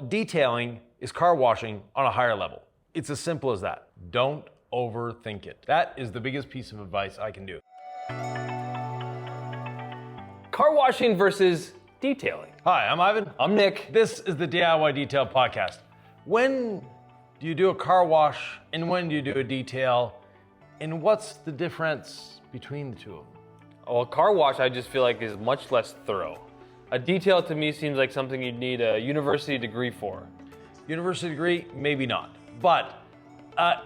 detailing is car washing on a higher level. It's as simple as that. Don't overthink it. That is the biggest piece of advice I can do. Car washing versus detailing. Hi, I'm Ivan. I'm Nick. This is the DIY Detail Podcast. When do you do a car wash and when do you do a detail? And what's the difference between the two of them? Well, a car wash I just feel like is much less thorough. A detail to me seems like something you'd need a university degree for. University degree, maybe not. But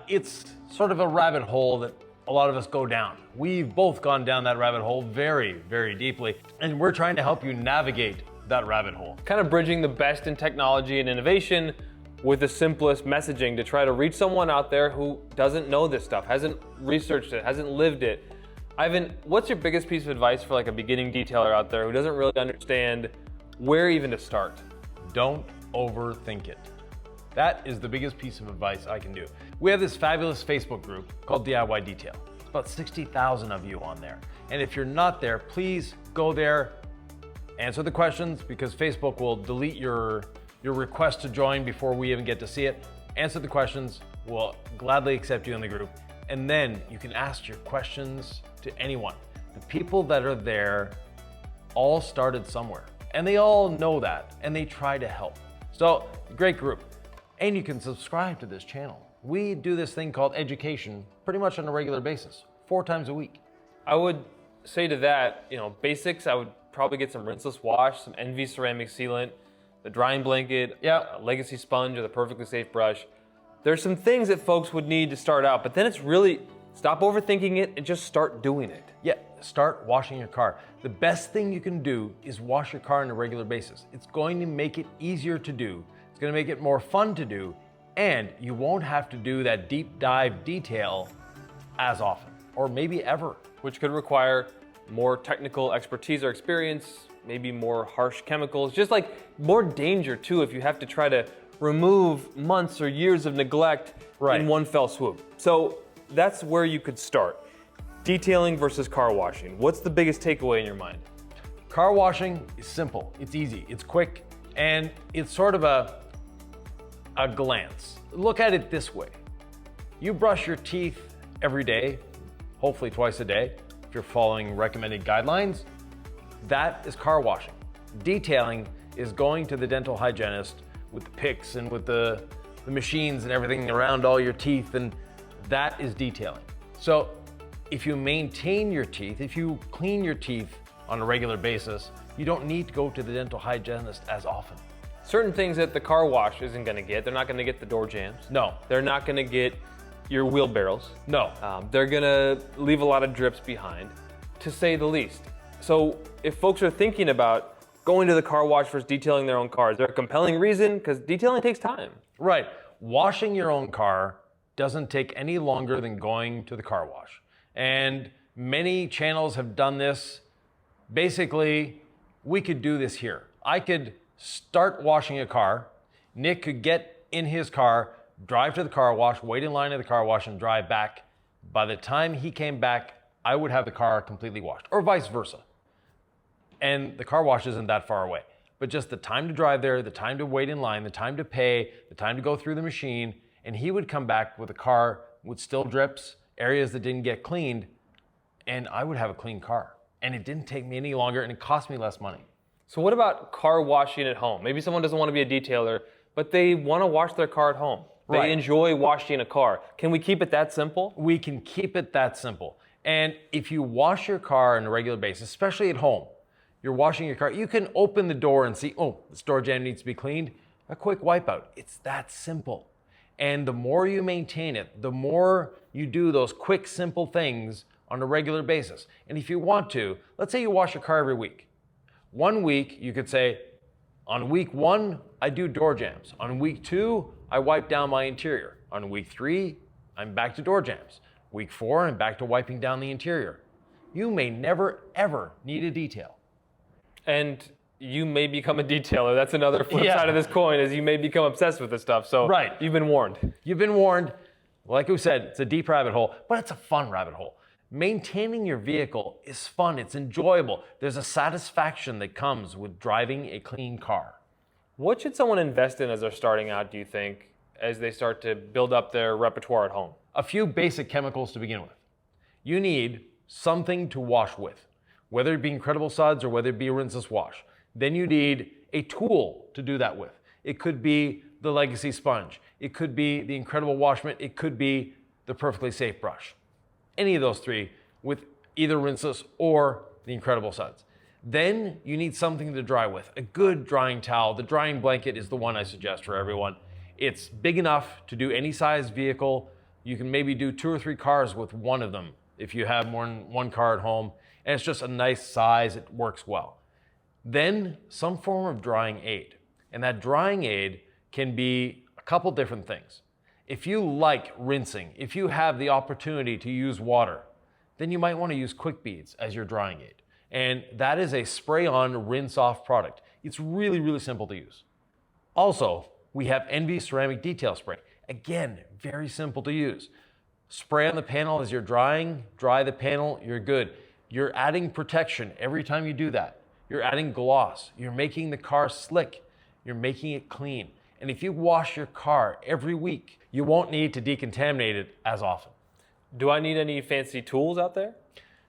it's sort of a rabbit hole that a lot of us go down. We've both gone down that rabbit hole very, very deeply, and we're trying to help you navigate that rabbit hole. Kind of bridging the best in technology and innovation with the simplest messaging to try to reach someone out there who doesn't know this stuff, hasn't researched it, hasn't lived it. Ivan, what's your biggest piece of advice for like a beginning detailer out there who doesn't really understand where even to start? Don't overthink it. That is the biggest piece of advice I can do. We have this fabulous Facebook group called DIY Detail. It's about 60,000 of you on there. And if you're not there, please go there, answer the questions, because Facebook will delete your request to join before we even get to see it. Answer the questions, we'll gladly accept you in the group. And then you can ask your questions to anyone. The people that are there all started somewhere, and they all know that, and they try to help. So, great group. And you can subscribe to this channel. We do this thing called education pretty much on a regular basis, 4 times a week. I would say to that, basics, I would probably get some rinseless wash, some NV ceramic sealant, the drying blanket, a legacy sponge, or the perfectly safe brush. There's some things that folks would need to start out, but then it's really stop overthinking it and just start doing it. Yeah, start washing your car. The best thing you can do is wash your car on a regular basis. It's going to make it easier to do. It's going to make it more fun to do, and you won't have to do that deep dive detail as often, or maybe ever. Which could require more technical expertise or experience, maybe more harsh chemicals, just like more danger too if you have to try to remove months or years of neglect in one fell swoop. So that's where you could start. Detailing versus car washing. What's the biggest takeaway in your mind? Car washing is simple, it's easy, it's quick, and it's sort of a glance. Look at it this way. You brush your teeth every day, hopefully twice a day, if you're following recommended guidelines. That is car washing. Detailing is going to the dental hygienist with the picks and with the machines and everything around all your teeth, and that is detailing. So if you maintain your teeth, if you clean your teeth on a regular basis, you don't need to go to the dental hygienist as often. Certain things that the car wash isn't going to get. They're not going to get the door jams. No. They're not going to get your wheelbarrows. No. They're going to leave a lot of drips behind, to say the least. So if folks are thinking about going to the car wash versus detailing their own car, is there a compelling reason? Because detailing takes time. Right. Washing your own car doesn't take any longer than going to the car wash. And many channels have done this. Basically, we could do this here. I could start washing a car. Nick could get in his car, drive to the car wash, wait in line at the car wash, and drive back. By the time he came back, I would have the car completely washed, or vice versa. And the car wash isn't that far away. But just the time to drive there, the time to wait in line, the time to pay, the time to go through the machine, and he would come back with a car with still drips, areas that didn't get cleaned, and I would have a clean car. And it didn't take me any longer, and it cost me less money. So what about car washing at home? Maybe someone doesn't want to be a detailer, but they want to wash their car at home. They enjoy washing a car. Can we keep it that simple? We can keep it that simple. And if you wash your car on a regular basis, especially at home, you're washing your car, you can open the door and see, oh, this door jam needs to be cleaned. A quick wipeout. It's that simple. And the more you maintain it, the more you do those quick, simple things on a regular basis. And if you want to, let's say you wash your car every week. 1 week, you could say, on week 1, I do door jams. On week 2, I wipe down my interior. On week 3, I'm back to door jams. Week 4, I'm back to wiping down the interior. You may never, ever need a detail. And you may become a detailer. That's another flip side of this coin, is you may become obsessed with this stuff. So you've been warned. You've been warned. Like we said, it's a deep rabbit hole, but it's a fun rabbit hole. Maintaining your vehicle is fun, it's enjoyable. There's a satisfaction that comes with driving a clean car. What should someone invest in as they're starting out, do you think, as they start to build up their repertoire at home? A few basic chemicals to begin with. You need something to wash with, whether it be Incredible Suds or whether it be a rinseless wash. Then you need a tool to do that with. It could be the Legacy sponge. It could be the Incredible Wash Mitt. It could be the Perfectly Safe brush. Any of those three with either rinseless or the Incredible Suds. Then you need something to dry with. A good drying towel. The drying blanket is the one I suggest for everyone. It's big enough to do any size vehicle. You can maybe do 2 or 3 cars with one of them if you have more than one car at home. And it's just a nice size. It works well. Then some form of drying aid. And that drying aid can be a couple different things. If you like rinsing, if you have the opportunity to use water, then you might want to use Quick Beads as your drying aid. And that is a spray-on, rinse-off product. It's really, really simple to use. Also, we have Envy Ceramic Detail Spray. Again, very simple to use. Spray on the panel as you're drying, dry the panel, you're good. You're adding protection every time you do that. You're adding gloss. You're making the car slick. You're making it clean. And if you wash your car every week, you won't need to decontaminate it as often. Do I need any fancy tools out there?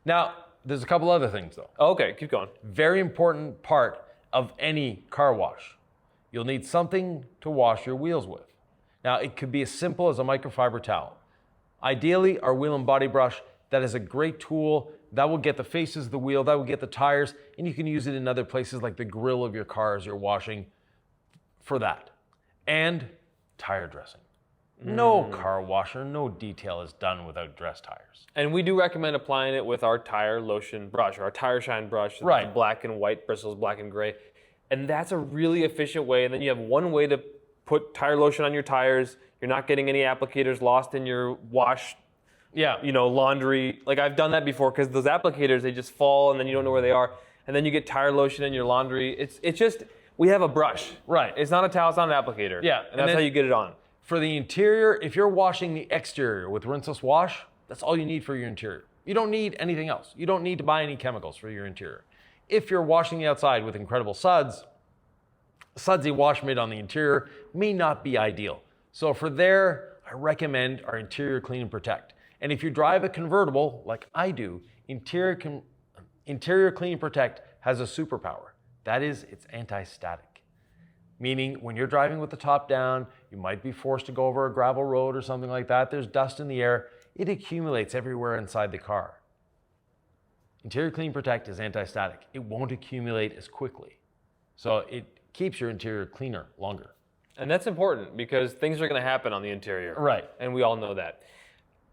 Now, there's a couple other things though. Okay, keep going. Very important part of any car wash. You'll need something to wash your wheels with. Now, it could be as simple as a microfiber towel. Ideally, our wheel and body brush, that is a great tool. That will get the faces of the wheel, that will get the tires, and you can use it in other places like the grill of your car as you're washing for that. And tire dressing. No car washer, no detail is done without dressed tires. And we do recommend applying it with our tire lotion brush, or our tire shine brush. Right. Black and white bristles, black and gray. And that's a really efficient way. And then you have one way to put tire lotion on your tires. You're not getting any applicators lost in your wash, laundry. Like I've done that before because those applicators, they just fall and then you don't know where they are. And then you get tire lotion in your laundry. It's just, we have a brush. Right. It's not a towel, it's not an applicator. Yeah. And that's how you get it on. For the interior, if you're washing the exterior with rinseless wash, that's all you need for your interior. You don't need anything else. You don't need to buy any chemicals for your interior. If you're washing the outside with Incredible Suds, sudsy wash mitt on the interior may not be ideal. So for there, I recommend our Interior Clean and Protect. And if you drive a convertible, like I do, Interior Clean and Protect has a superpower. That is, it's anti-static. Meaning when you're driving with the top down, you might be forced to go over a gravel road or something like that. There's dust in the air. It accumulates everywhere inside the car. Interior Clean Protect is anti-static. It won't accumulate as quickly. So it keeps your interior cleaner longer. And that's important because things are going to happen on the interior. Right. And we all know that.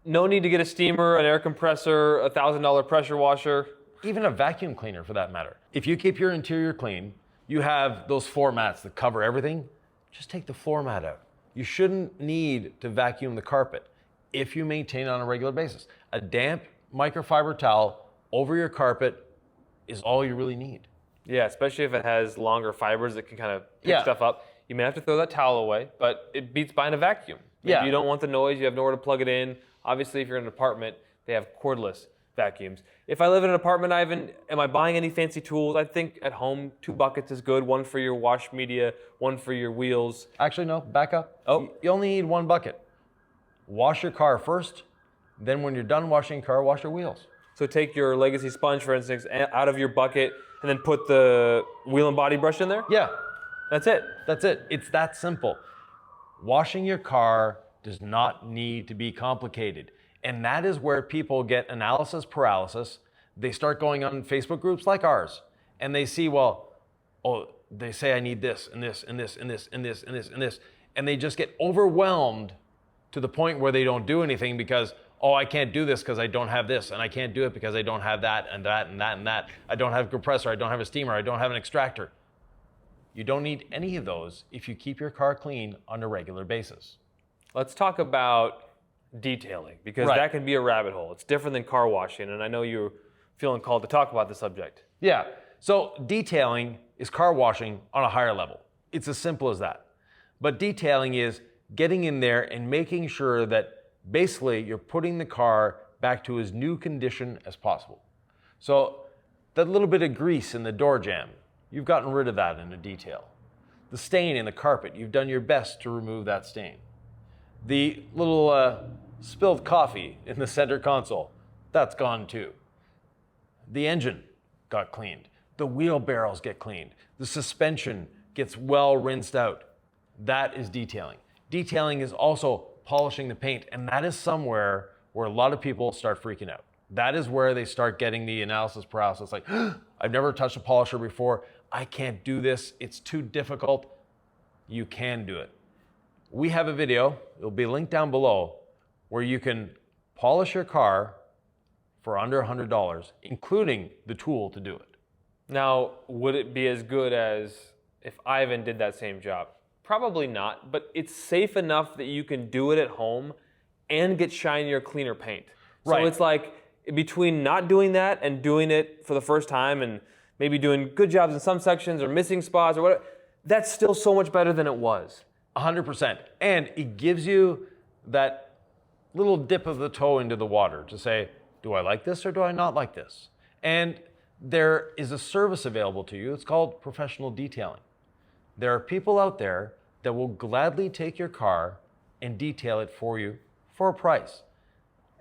No need to get a steamer, an air compressor, a $1,000 pressure washer. Even a vacuum cleaner for that matter. If you keep your interior clean, you have those floor mats that cover everything, just take the floor mat out. You shouldn't need to vacuum the carpet if you maintain it on a regular basis. A damp microfiber towel over your carpet is all you really need. Yeah, especially if it has longer fibers that can kind of pick stuff up. You may have to throw that towel away, but it beats buying a vacuum. If you don't want the noise, you have nowhere to plug it in. Obviously, if you're in an apartment, they have cordless vacuums. If I live in an apartment, Ivan, am I buying any fancy tools? I think at home, 2 buckets is good. One for your wash media, one for your wheels. Actually, no, back up. Oh. You only need 1 bucket. Wash your car first, then when you're done washing your car, wash your wheels. So take your Legacy sponge, for instance, out of your bucket and then put the wheel and body brush in there? Yeah. That's it. That's it. It's that simple. Washing your car does not need to be complicated. And that is where people get analysis paralysis. They start going on Facebook groups like ours, and they see, they say I need this and this and this and this and this and this and this, and they just get overwhelmed to the point where they don't do anything because, I can't do this because I don't have this, and I can't do it because I don't have that and that and that and that. I don't have a compressor, I don't have a steamer, I don't have an extractor. You don't need any of those if you keep your car clean on a regular basis. Let's talk about detailing, because that can be a rabbit hole. It's different than car washing, and I know you're feeling called to talk about the subject. Yeah, so detailing is car washing on a higher level. It's as simple as that. But detailing is getting in there and making sure that basically you're putting the car back to as new condition as possible. So that little bit of grease in the door jamb, you've gotten rid of that in a detail. The stain in the carpet, you've done your best to remove that stain. The little spilled coffee in the center console, that's gone too. The engine got cleaned. The wheel barrels get cleaned. The suspension gets well rinsed out. That is detailing. Detailing is also polishing the paint, and that is somewhere where a lot of people start freaking out. That is where they start getting the analysis paralysis, like, I've never touched a polisher before. I can't do this. It's too difficult. You can do it. We have a video, it'll be linked down below, where you can polish your car for under $100, including the tool to do it. Now, would it be as good as if Ivan did that same job? Probably not, but it's safe enough that you can do it at home and get shinier, cleaner paint. So Right. it's like between not doing that and doing it for the first time and maybe doing good jobs in some sections or missing spots or whatever, that's still so much better than it was. 100%. And it gives you that little dip of the toe into the water to say, do I like this or do I not like this? And there is a service available to you. It's called professional detailing. There are people out there that will gladly take your car and detail it for you for a price.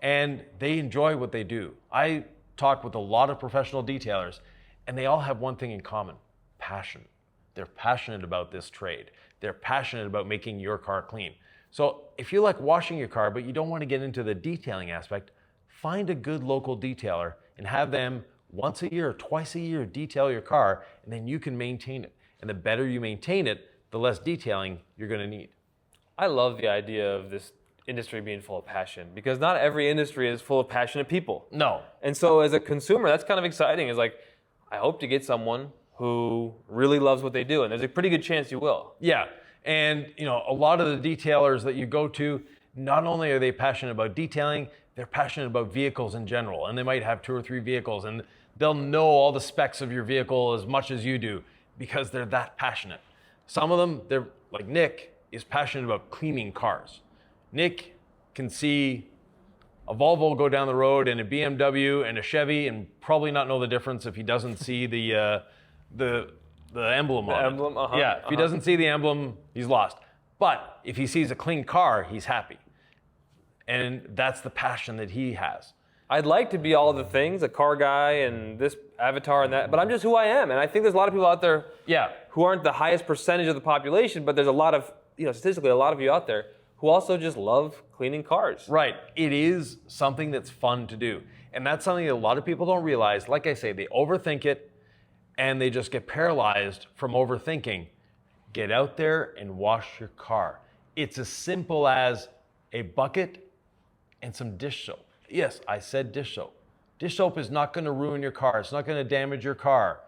And they enjoy what they do. I talk with a lot of professional detailers, and they all have one thing in common: passion. They're passionate about this trade. They're passionate about making your car clean. So if you like washing your car, but you don't want to get into the detailing aspect, find a good local detailer and have them once a year or twice a year detail your car, and then you can maintain it. And the better you maintain it, the less detailing you're going to need. I love the idea of this industry being full of passion because not every industry is full of passionate people. No. And so as a consumer, that's kind of exciting. It's like, I hope to get someone who really loves what they do, and there's a pretty good chance you will. Yeah, and a lot of the detailers that you go to, not only are they passionate about detailing, they're passionate about vehicles in general, and they might have 2 or 3 vehicles, and they'll know all the specs of your vehicle as much as you do because they're that passionate. Some of them, they're like Nick, is passionate about cleaning cars. Nick can see a Volvo go down the road and a BMW and a Chevy and probably not know the difference if he doesn't see the emblem on it. Emblem, Yeah, if he doesn't see the emblem, he's lost. But if he sees a clean car, he's happy. And that's the passion that he has. I'd like to be all the things, a car guy and this avatar and that, but I'm just who I am. And I think there's a lot of people out there who aren't the highest percentage of the population, but there's a lot of, statistically, a lot of you out there who also just love cleaning cars. Right. It is something that's fun to do. And that's something that a lot of people don't realize. Like I say, they overthink it and they just get paralyzed from overthinking. Get out there and wash your car. It's as simple as a bucket and some dish soap. Yes, I said dish soap. Dish soap is not going to ruin your car. It's not going to damage your car.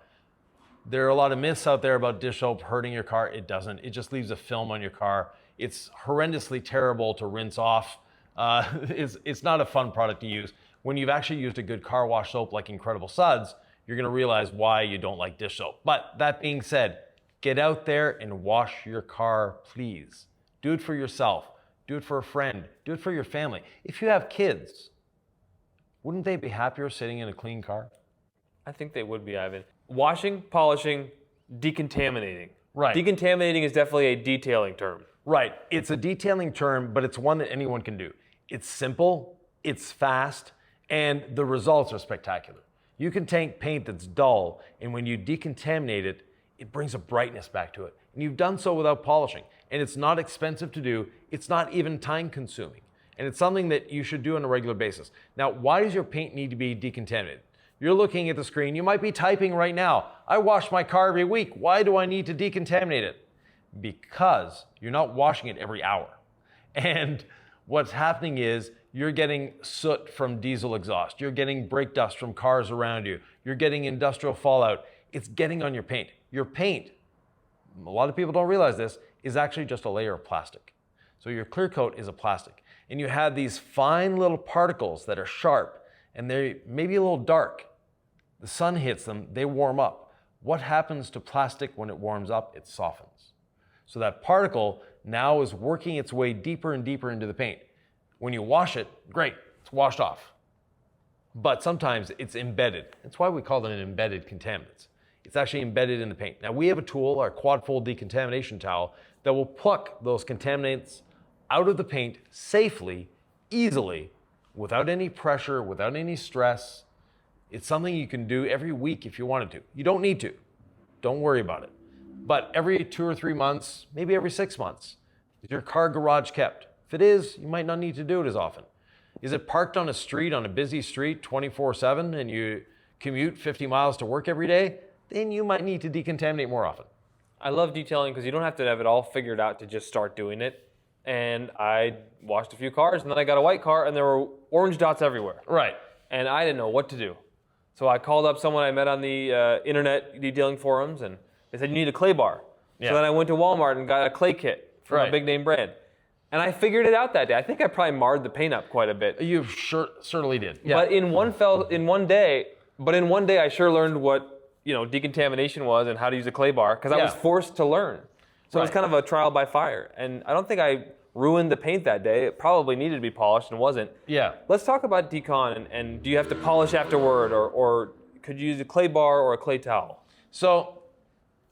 There are a lot of myths out there about dish soap hurting your car. It doesn't. It just leaves a film on your car. It's horrendously terrible to rinse off. It's not a fun product to use. When you've actually used a good car wash soap like Incredible Suds, you're going to realize why you don't like dish soap. But that being said, get out there and wash your car, please. Do it for yourself. Do it for a friend. Do it for your family. If you have kids, wouldn't they be happier sitting in a clean car? I think they would be, Ivan. Washing, polishing, decontaminating. Right. Decontaminating is definitely a detailing term. Right. It's a detailing term, but it's one that anyone can do. It's simple, it's fast, and the results are spectacular. You can take paint that's dull, and when you decontaminate it, it brings a brightness back to it. And you've done so without polishing. And it's not expensive to do. It's not even time consuming. And it's something that you should do on a regular basis. Now, why does your paint need to be decontaminated? You're looking at the screen. You might be typing right now, I wash my car every week. Why do I need to decontaminate it? Because you're not washing it every hour. And what's happening is you're getting soot from diesel exhaust. You're getting brake dust from cars around you. You're getting industrial fallout. It's getting on your paint. Your paint, a lot of people don't realize this, is actually just a layer of plastic. So your clear coat is a plastic. And you have these fine little particles that are sharp and they may be a little dark. The sun hits them, they warm up. What happens to plastic when it warms up? It softens. So that particle now is working its way deeper and deeper into the paint. When you wash it, great, it's washed off. But sometimes it's embedded. That's why we call them embedded contaminants. It's actually embedded in the paint. Now we have a tool, our quad fold decontamination towel, that will pluck those contaminants out of the paint safely, easily, without any pressure, without any stress. It's something you can do every week if you wanted to. You don't need to. Don't worry about it. But every 2 or 3 months, maybe every 6 months, is your car garage kept? If it is, you might not need to do it as often. Is it parked on a street, on a busy street 24/7, and you commute 50 miles to work every day? Then you might need to decontaminate more often. I love detailing because you don't have to have it all figured out to just start doing it. And I washed a few cars, and then I got a white car, and there were orange dots everywhere. Right. And I didn't know what to do. So I called up someone I met on the internet detailing forums, and they said, you need a clay bar. Yeah. So then I went to Walmart and got a clay kit from a big name brand. And I figured it out that day. I think I probably marred the paint up quite a bit. You certainly did. Yeah. But in one day, I sure learned what decontamination was and how to use a clay bar because I was forced to learn. So it was kind of a trial by fire. And I don't think I ruined the paint that day. It probably needed to be polished and wasn't. Yeah. Let's talk about decon and do you have to polish afterward or could you use a clay bar or a clay towel? So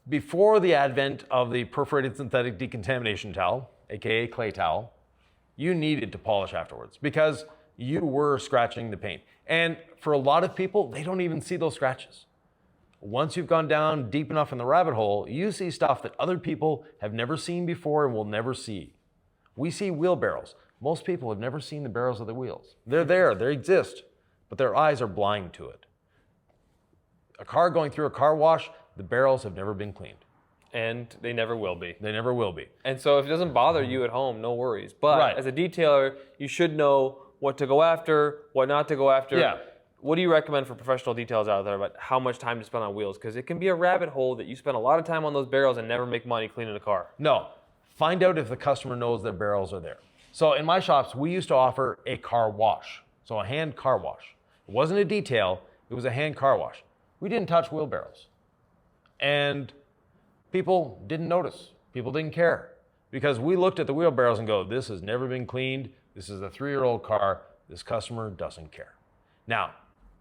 before the advent of the perforated synthetic decontamination towel, aka clay towel, you needed to polish afterwards because you were scratching the paint. And for a lot of people, they don't even see those scratches. Once you've gone down deep enough in the rabbit hole, you see stuff that other people have never seen before and will never see. We see wheel barrels. Most people have never seen the barrels of the wheels. They're there, they exist, but their eyes are blind to it. A car going through a car wash, the barrels have never been cleaned. And they never will be. They never will be. And so if it doesn't bother you at home, no worries. But as a detailer, you should know what to go after, what not to go after. Yeah. What do you recommend for professional details out there about how much time to spend on wheels? Because it can be a rabbit hole that you spend a lot of time on those barrels and never make money cleaning a car. No. Find out if the customer knows their barrels are there. So in my shops, we used to offer a car wash. So a hand car wash. It wasn't a detail, it was a hand car wash. We didn't touch wheel barrels. And people didn't notice. People didn't care. Because we looked at the wheel barrels and go, this has never been cleaned. This is a 3-year-old car. This customer doesn't care. Now,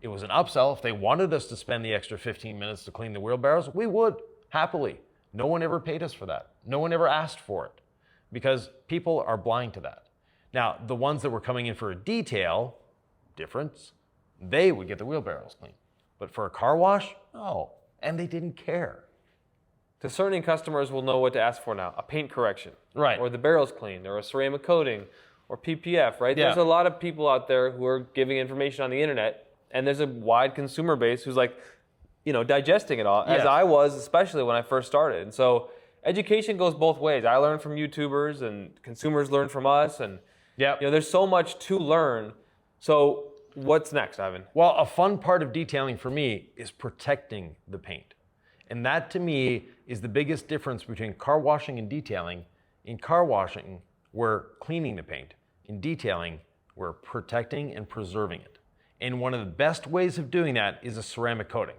it was an upsell. If they wanted us to spend the extra 15 minutes to clean the wheel barrels, we would, happily. No one ever paid us for that. No one ever asked for it because people are blind to that. Now, the ones that were coming in for a detail, difference, they would get the wheel barrels cleaned. But for a car wash, no. And they didn't care. Discerning customers will know what to ask for now. A paint correction. Right. Or the barrels cleaned, or a ceramic coating, or PPF, right? Yeah. There's a lot of people out there who are giving information on the internet, and there's a wide consumer base who's like, digesting it all, as I was, especially when I first started. And so education goes both ways. I learn from YouTubers, and consumers learn from us, and there's so much to learn. So what's next, Ivan? Well, a fun part of detailing for me is protecting the paint. And that to me is the biggest difference between car washing and detailing. In car washing, we're cleaning the paint. In detailing, we're protecting and preserving it. And one of the best ways of doing that is a ceramic coating.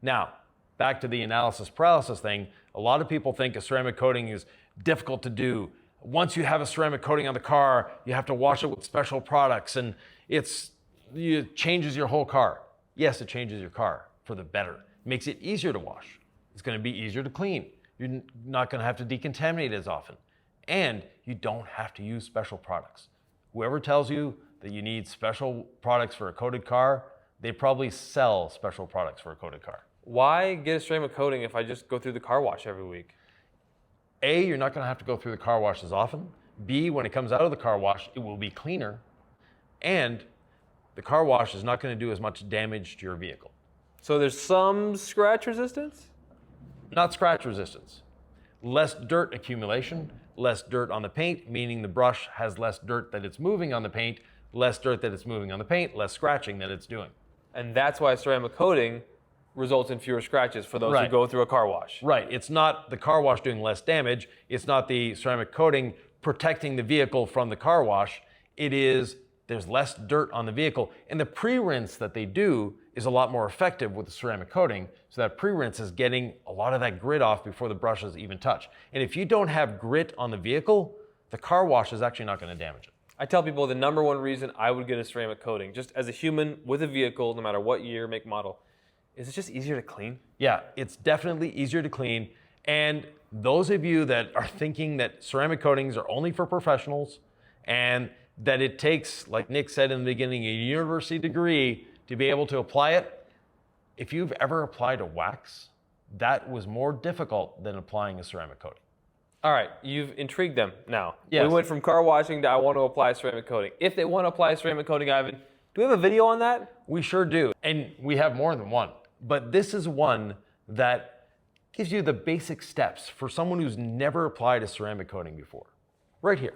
Now, back to the analysis paralysis thing, a lot of people think a ceramic coating is difficult to do. Once you have a ceramic coating on the car, you have to wash it with special products and it changes your whole car. Yes, it changes your car for the better. It makes it easier to wash. It's going to be easier to clean. You're not going to have to decontaminate as often. And you don't have to use special products. Whoever tells you that you need special products for a coated car, they probably sell special products for a coated car. Why get a ceramic coating if I just go through the car wash every week? A, you're not going to have to go through the car wash as often. B, when it comes out of the car wash, it will be cleaner. And the car wash is not going to do as much damage to your vehicle. So there's some scratch resistance? Not scratch resistance. Less dirt accumulation, less dirt on the paint, meaning the brush has less dirt that it's moving on the paint, less dirt that it's moving on the paint, less scratching that it's doing. And that's why ceramic coating results in fewer scratches for those who go through a car wash. Right. It's not the car wash doing less damage. It's not the ceramic coating protecting the vehicle from the car wash. It is there's less dirt on the vehicle. And the pre-rinse that they do is a lot more effective with the ceramic coating. So that pre-rinse is getting a lot of that grit off before the brushes even touch. And if you don't have grit on the vehicle, the car wash is actually not going to damage it. I tell people the number one reason I would get a ceramic coating, just as a human with a vehicle, no matter what year, make, model, Is it just easier to clean? Yeah, it's definitely easier to clean. And those of you that are thinking that ceramic coatings are only for professionals and that it takes, like Nick said in the beginning, a university degree to be able to apply it, if you've ever applied a wax, that was more difficult than applying a ceramic coating. All right, you've intrigued them now. Yes. We went from car washing to I want to apply ceramic coating. If they want to apply ceramic coating, Ivan, do we have a video on that? We sure do. And we have more than one. But this is one that gives you the basic steps for someone who's never applied a ceramic coating before. Right here.